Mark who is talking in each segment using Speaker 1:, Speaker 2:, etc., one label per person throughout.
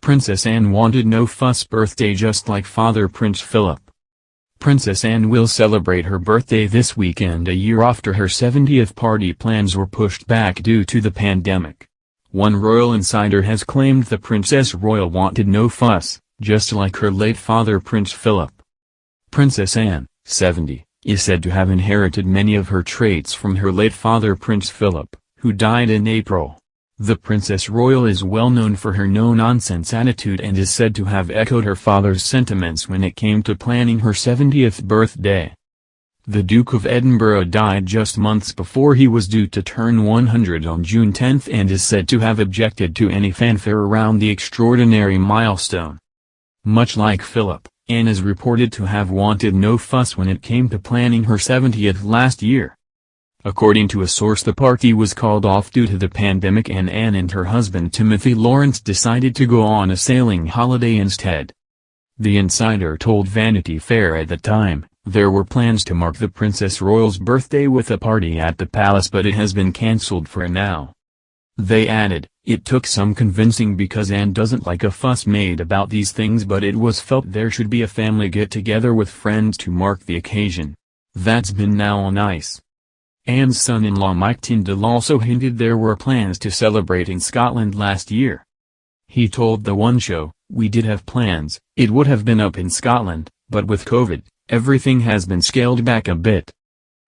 Speaker 1: Princess Anne wanted no fuss birthday just like Father Prince Philip. Princess Anne will celebrate her birthday this weekend a year after her 70th party plans were pushed back due to the pandemic. One royal insider has claimed the Princess Royal wanted no fuss, just like her late father Prince Philip. Princess Anne, 70, is said to have inherited many of her traits from her late father Prince Philip, who died in April. The Princess Royal is well known for her no-nonsense attitude and is said to have echoed her father's sentiments when it came to planning her 70th birthday. The Duke of Edinburgh died just months before he was due to turn 100 on June 10 and is said to have objected to any fanfare around the extraordinary milestone. Much like Philip, Anne is reported to have wanted no fuss when it came to planning her 70th last year. According to a source, the party was called off due to the pandemic and Anne and her husband Timothy Lawrence decided to go on a sailing holiday instead. The insider told Vanity Fair at the time, there were plans to mark the Princess Royal's birthday with a party at the palace, but it has been cancelled for now. They added, it took some convincing because Anne doesn't like a fuss made about these things, but it was felt there should be a family get-together with friends to mark the occasion. That's been now on ice. Anne's son-in-law Mike Tyndall also hinted there were plans to celebrate in Scotland last year. He told The One Show, we did have plans, it would have been up in Scotland, but with COVID, everything has been scaled back a bit.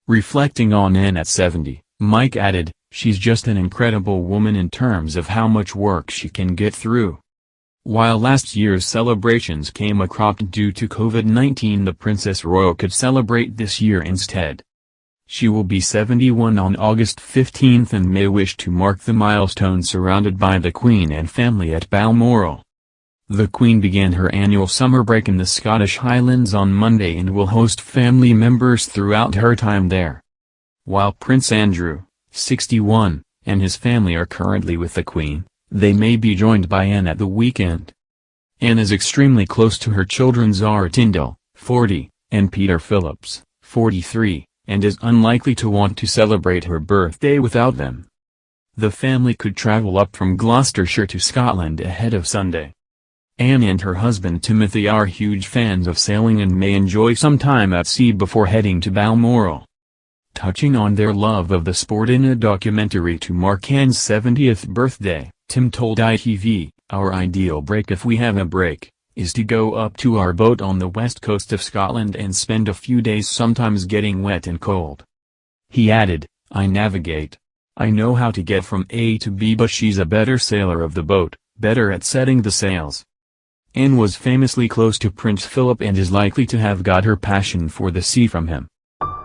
Speaker 1: Reflecting on Anne at 70, Mike added, she's just an incredible woman in terms of how much work she can get through. While last year's celebrations came a crop due to COVID-19, the Princess Royal could celebrate this year instead. She will be 71 on August 15 and may wish to mark the milestone surrounded by the Queen and family at Balmoral. The Queen began her annual summer break in the Scottish Highlands on Monday and will host family members throughout her time there. While Prince Andrew, 61, and his family are currently with the Queen, they may be joined by Anne at the weekend. Anne is extremely close to her children Zara Tyndall, 40, and Peter Phillips, 43. And is unlikely to want to celebrate her birthday without them. The family could travel up from Gloucestershire to Scotland ahead of Sunday. Anne and her husband Timothy are huge fans of sailing and may enjoy some time at sea before heading to Balmoral. Touching on their love of the sport in a documentary to mark Anne's 70th birthday, Tim told ITV, our ideal break, if we have a break, is to go up to our boat on the west coast of Scotland and spend a few days sometimes getting wet and cold. He added, I navigate. I know how to get from A to B, but she's a better sailor of the boat, better at setting the sails. Anne was famously close to Prince Philip and is likely to have got her passion for the sea from him.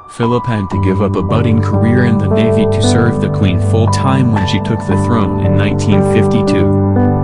Speaker 1: Philip had to give up a budding career in the Navy to serve the Queen full-time when she took the throne in 1952.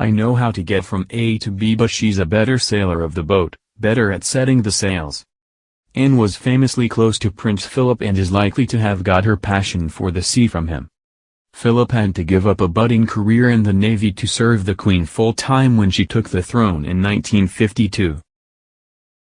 Speaker 1: I know how to get from A to B, but she's a better sailor of the boat, better at setting the sails. Anne was famously close to Prince Philip and is likely to have got her passion for the sea from him. Philip had to give up a budding career in the Navy to serve the Queen full-time when she took the throne in 1952.